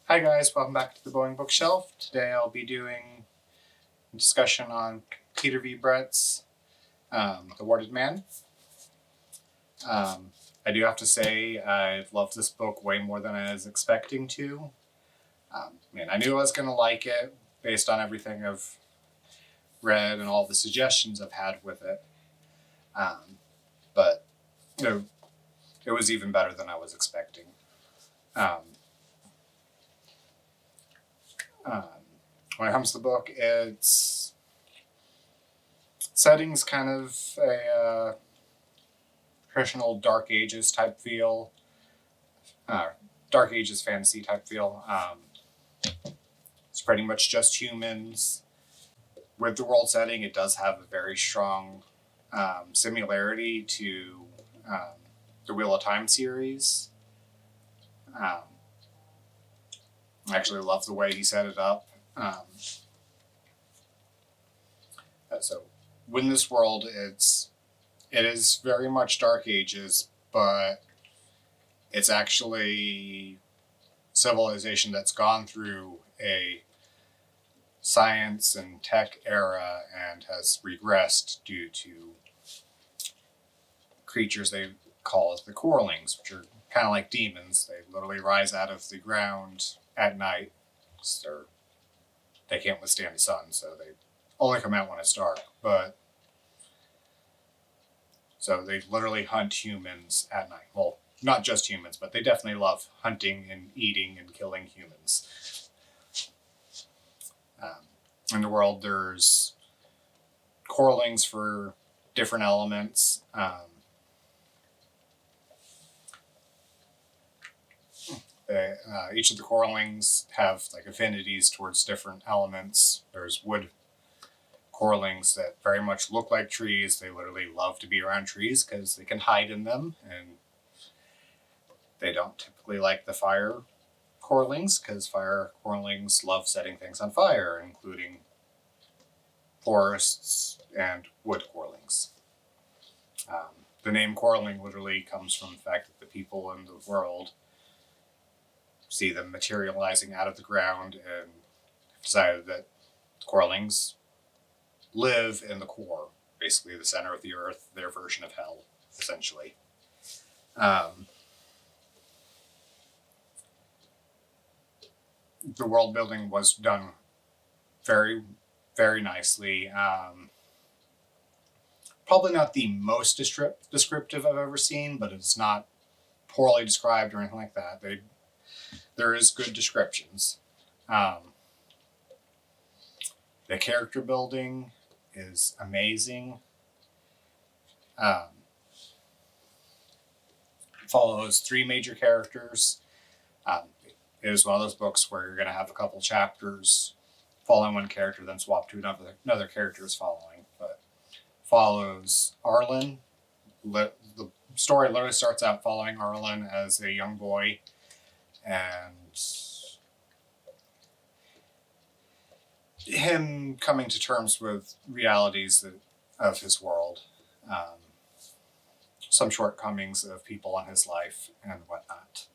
Hi guys, welcome back to the Boeing Bookshelf. Today I'll be doing a discussion on Peter V. Brett's The Warded Man. I do have to say I've loved this book way more than I was expecting to. I knew I was going to like it based on everything I've read and all the suggestions I've had with it. But it was even better than I was expecting. When it comes to the book, its setting's kind of a traditional Dark Ages type feel, Dark Ages fantasy type feel. It's pretty much just humans. With the world setting, it does have a very strong similarity to the Wheel of Time series. I actually love the way he set it up. So, within this world, it is very much Dark Ages, but it's actually civilization that's gone through a science and tech era and has regressed due to creatures they call as the Corlings, which are kind of like demons. They literally rise out of the ground at night. They can't withstand the sun, so they only come out when it's dark. So they literally hunt humans at night. Well, not just humans, but they definitely love hunting and eating and killing humans. In the world, there's Corlings for different elements. Each of the Corlings have like affinities towards different elements. There's wood Corlings that very much look like trees. They literally love to be around trees because they can hide in them, and they don't typically like the fire Corlings because fire Corlings love setting things on fire, including forests and wood Corlings. The name Corling literally comes from the fact that the people in the world see them materializing out of the ground and decided that Corlings live in the core, basically the center of the earth, their version of hell, essentially. The world building was done very, very nicely. Probably not the most descriptive I've ever seen, but it's not poorly described or anything like that. There is good descriptions. The character building is amazing. Follows three major characters. It is one of those books where you're going to have a couple chapters following one character, then swap to another character is following. But follows Arlen. The story literally starts out following Arlen as a young boy, and him coming to terms with realities of his world, some shortcomings of people in his life and whatnot.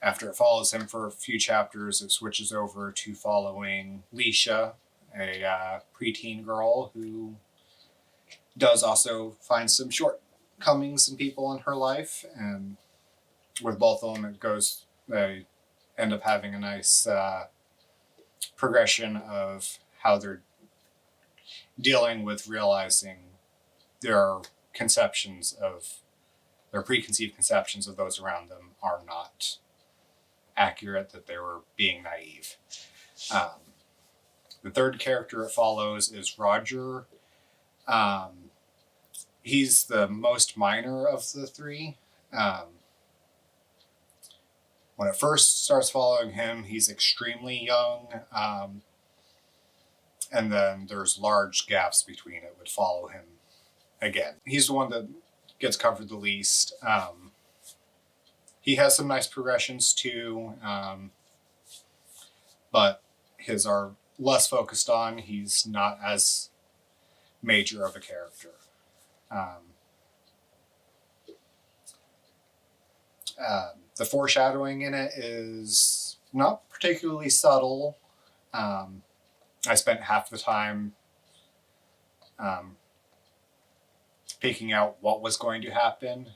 After it follows him for a few chapters, it switches over to following Leisha, a preteen girl who does also find some shortcomings in people in her life, and with both of them, they end up having a nice progression of how they're dealing with realizing their preconceived conceptions of those around them are not accurate, that they were being naive. The third character it follows is Roger. He's the most minor of the three. When it first starts following him, he's extremely young, and then there's large gaps between it would follow him again. He's the one that gets covered the least. He has some nice progressions too, but his are less focused on. He's not as major of a character. The foreshadowing in it is not particularly subtle. I spent half the time picking out what was going to happen,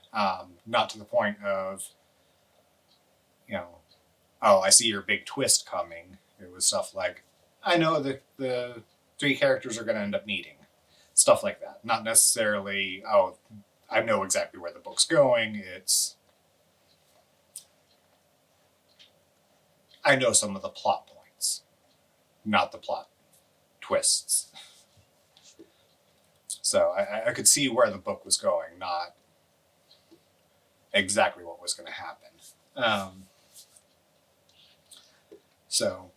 not to the point of, oh, I see your big twist coming. It was stuff like, I know that the three characters are going to end up meeting. Stuff like that. Not necessarily, oh, I know exactly where the book's going. It's, I know some of the plot points, not the plot twists. So I could see where the book was going, not exactly what was going to happen. So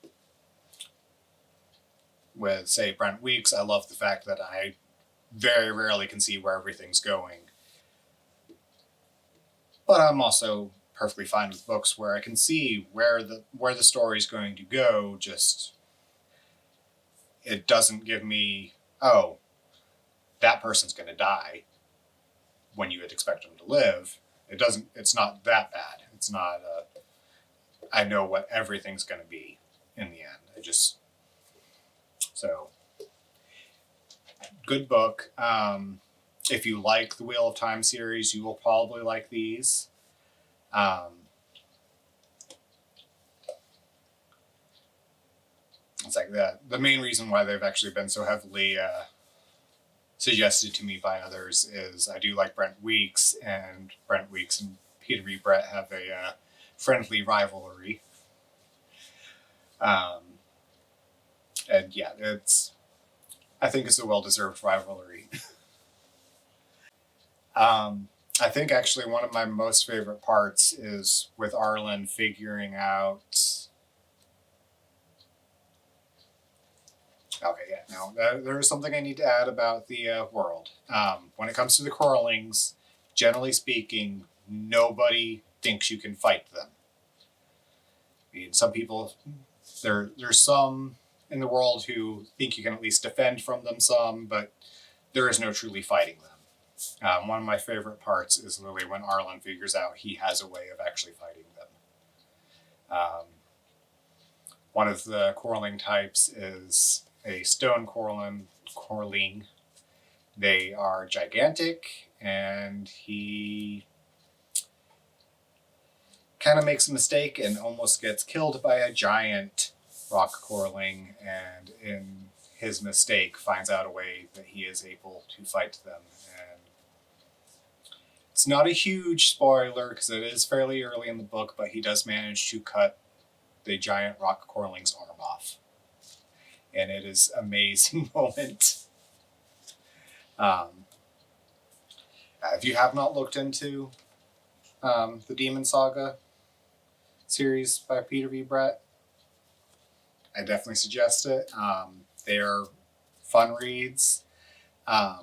with, say, Brent Weeks, I love the fact that I very rarely can see where everything's going. But I'm also perfectly fine with books where I can see where the story's going to go, just it doesn't give me, oh, that person's going to die when you would expect them to live. It's not that bad. It's not, I know what everything's going to be in the end. So, good book. If you like the Wheel of Time series, you will probably like these. It's like the main reason why they've actually been so heavily suggested to me by others is I do like Brent Weeks, and Brent Weeks and Peter V. Brett have a friendly rivalry. And yeah, I think it's a well-deserved rivalry. I think actually one of my most favorite parts is with Arlen figuring out. Okay, yeah, now there is something I need to add about the world. When it comes to the Corlings, generally speaking, nobody thinks you can fight them. I mean, some people, there's some in the world who think you can at least defend from them some, but there is no truly fighting them. One of my favorite parts is literally when Arlen figures out he has a way of actually fighting them. One of the Corling types is a stone Corling. They are gigantic, and he kind of makes a mistake and almost gets killed by a giant rock Corling, and in his mistake finds out a way that he is able to fight them. And it's not a huge spoiler because it is fairly early in the book, but he does manage to cut the giant rock Corling's arm off. And it is an amazing moment. If you have not looked into the Demon Saga series by Peter V. Brett, I definitely suggest it. They are fun reads. I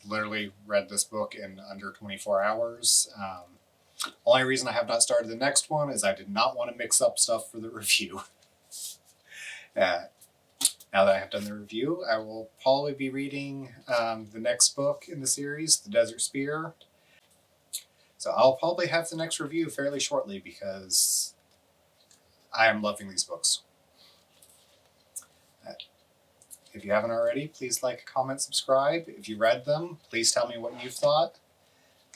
literally read this book in under 24 hours. Only reason I have not started the next one is I did not want to mix up stuff for the review. Now that I have done the review, I will probably be reading the next book in the series, The Desert Spear. So I'll probably have the next review fairly shortly because I am loving these books. If you haven't already, please like, comment, subscribe. If you read them, please tell me what you've thought.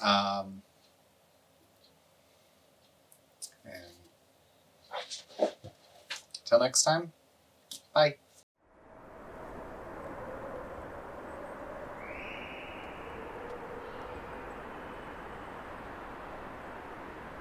And until next time, bye.